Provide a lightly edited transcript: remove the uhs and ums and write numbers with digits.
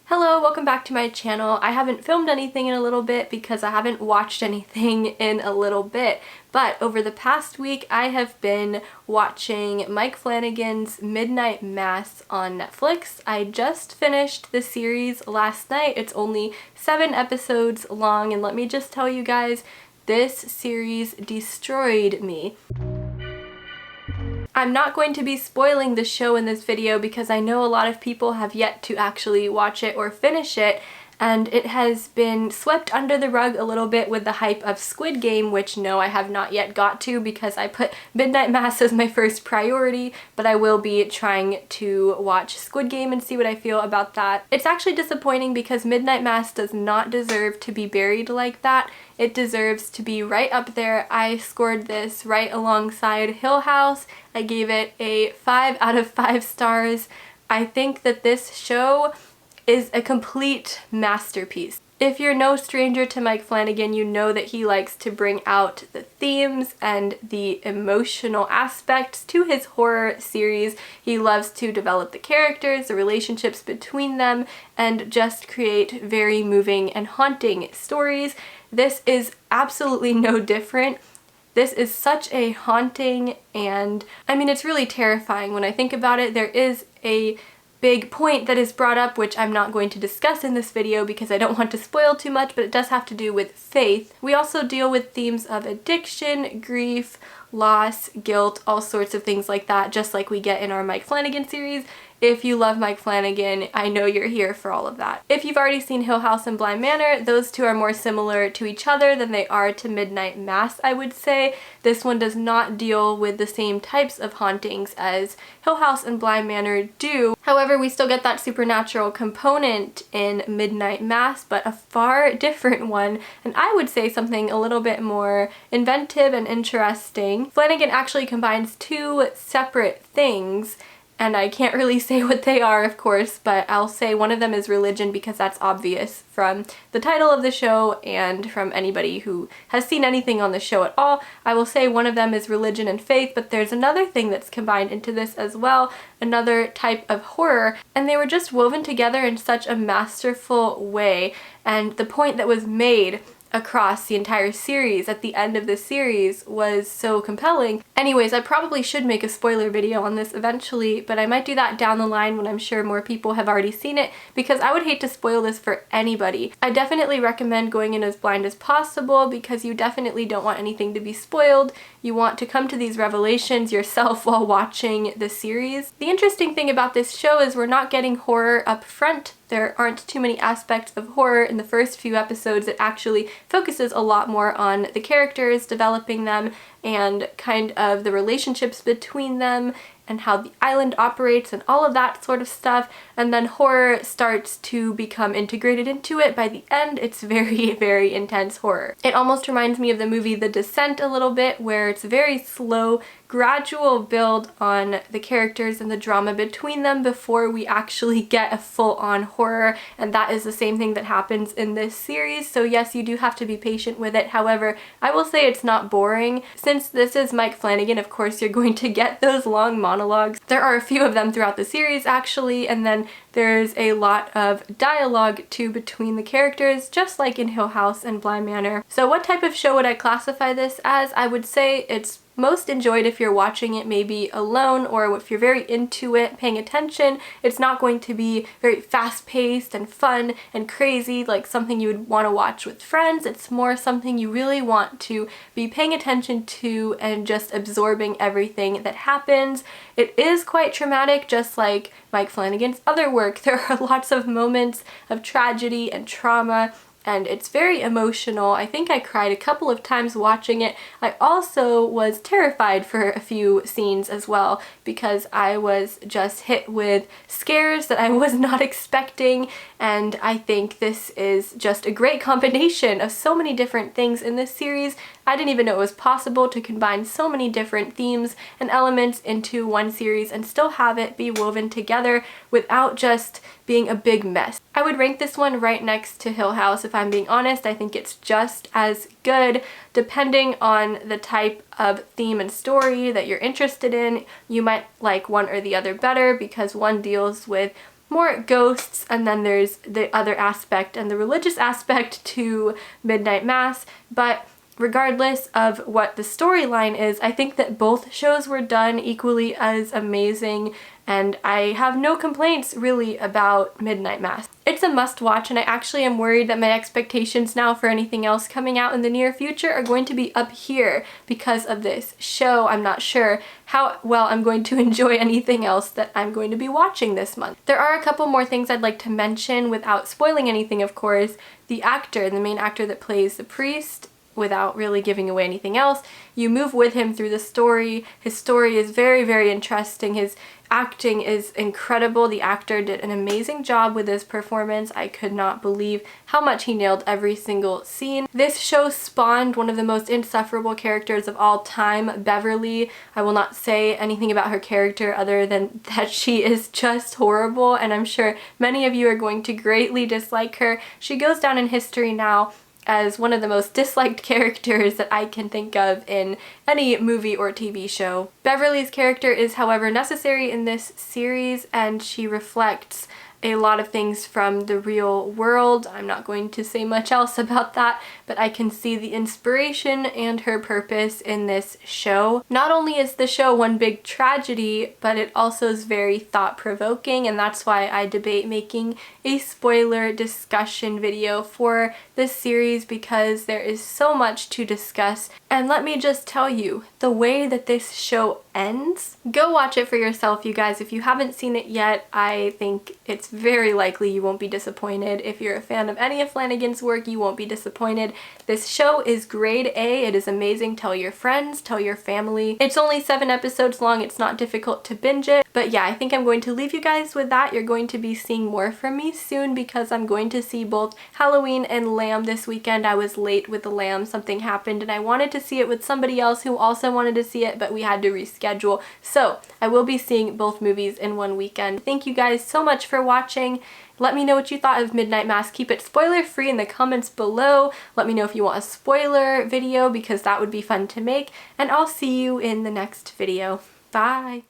Hello, welcome back to my channel. I haven't filmed anything in a little bit because I haven't watched anything in a little bit, but over the past week I have been watching Mike Flanagan's Midnight Mass on Netflix. I just finished the series last night. It's only 7 episodes long, and let me just tell you guys, this series destroyed me. I'm not going to be spoiling the show in this video because I know a lot of people have yet to actually watch it or finish it, and it has been swept under the rug a little bit with the hype of Squid Game, which no, I have not yet got to because I put Midnight Mass as my first priority, but I will be trying to watch Squid Game and see what I feel about that. It's actually disappointing because Midnight Mass does not deserve to be buried like that. It deserves to be right up there. I scored this right alongside Hill House. I gave it a 5 out of 5 stars. I think that this show is a complete masterpiece. If you're no stranger to Mike Flanagan, you know that he likes to bring out the themes and the emotional aspects to his horror series. He loves to develop the characters, the relationships between them, and just create very moving and haunting stories. This is absolutely no different. This is such a haunting and, I mean, it's really terrifying when I think about it. There is a big point that is brought up, which I'm not going to discuss in this video because I don't want to spoil too much, but it does have to do with faith. We also deal with themes of addiction, grief, loss, guilt, all sorts of things like that, just like we get in our Mike Flanagan series. If you love Mike Flanagan, I know you're here for all of that. If you've already seen Hill House and Bly Manor, those two are more similar to each other than they are to Midnight Mass, I would say. This one does not deal with the same types of hauntings as Hill House and Bly Manor do. However, we still get that supernatural component in Midnight Mass, but a far different one, and I would say something a little bit more inventive and interesting. Flanagan actually combines two separate things, and I can't really say what they are, of course, but I'll say one of them is religion because that's obvious from the title of the show and from anybody who has seen anything on the show at all. I will say one of them is religion and faith, but there's another thing that's combined into this as well, another type of horror, and they were just woven together in such a masterful way, and the point that was made across the entire series at the end of the series was so compelling. Anyways, I probably should make a spoiler video on this eventually, but I might do that down the line when I'm sure more people have already seen it, because I would hate to spoil this for anybody. I definitely recommend going in as blind as possible because you definitely don't want anything to be spoiled. You want to come to these revelations yourself while watching the series. The interesting thing about this show is we're not getting horror up front. There aren't too many aspects of horror in the first few episodes. It actually focuses a lot more on the characters, developing them, and kind of the relationships between them and how the island operates and all of that sort of stuff, and then horror starts to become integrated into it. By the end, it's very, very intense horror. It almost reminds me of the movie The Descent a little bit, where it's very slow, gradual build on the characters and the drama between them before we actually get a full-on horror, and that is the same thing that happens in this series. So yes, you do have to be patient with it. However, I will say it's not boring. Since this is Mike Flanagan, of course you're going to get those long monologues. There are a few of them throughout the series actually, and then there's a lot of dialogue too between the characters, just like in Hill House and Bly Manor. So what type of show would I classify this as? I would say it's most enjoyed if you're watching it maybe alone, or if you're very into it, paying attention. It's not going to be very fast-paced and fun and crazy like something you would want to watch with friends. It's more something you really want to be paying attention to and just absorbing everything that happens. It is quite traumatic, just like Mike Flanagan's other work. There are lots of moments of tragedy and trauma, and it's very emotional. I think I cried a couple of times watching it. I also was terrified for a few scenes as well because I was just hit with scares that I was not expecting, and I think this is just a great combination of so many different things in this series. I didn't even know it was possible to combine so many different themes and elements into one series and still have it be woven together without just being a big mess. I would rank this one right next to Hill House if I'm being honest. I think it's just as good. Depending on the type of theme and story that you're interested in, you might like one or the other better because one deals with more ghosts, and then there's the other aspect and the religious aspect to Midnight Mass. But regardless of what the storyline is, I think that both shows were done equally as amazing, and I have no complaints really about Midnight Mass. It's a must watch, and I actually am worried that my expectations now for anything else coming out in the near future are going to be up here because of this show. I'm not sure how well I'm going to enjoy anything else that I'm going to be watching this month. There are a couple more things I'd like to mention without spoiling anything, of course. The actor, the main actor that plays the priest, without really giving away anything else, you move with him through the story. His story is very, very interesting. His acting is incredible. The actor did an amazing job with his performance. I could not believe how much he nailed every single scene. This show spawned one of the most insufferable characters of all time, Beverly. I will not say anything about her character other than that she is just horrible, and I'm sure many of you are going to greatly dislike her. She goes down in history now as one of the most disliked characters that I can think of in any movie or TV show. Beverly's character is, however, necessary in this series, and she reflects a lot of things from the real world. I'm not going to say much else about that, but I can see the inspiration and her purpose in this show. Not only is the show one big tragedy, but it also is very thought-provoking, and that's why I debate making a spoiler discussion video for this series, because there is so much to discuss. And let me just tell you, the way that this show ends, go watch it for yourself, you guys. If you haven't seen it yet, I think it's very likely you won't be disappointed. If you're a fan of any of Flanagan's work, you won't be disappointed. This show is grade A. It is amazing. Tell your friends, tell your family. It's only 7 episodes long. It's not difficult to binge it. But yeah, I think I'm going to leave you guys with that. You're going to be seeing more from me soon because I'm going to see both Halloween and Lamb this weekend. I was late with the Lamb. Something happened and I wanted to see it with somebody else who also wanted to see it, but we had to reschedule. So I will be seeing both movies in one weekend. Thank you guys so much for watching. Let me know what you thought of Midnight Mass. Keep it spoiler free in the comments below. Let me know if you want a spoiler video because that would be fun to make. And I'll see you in the next video. Bye!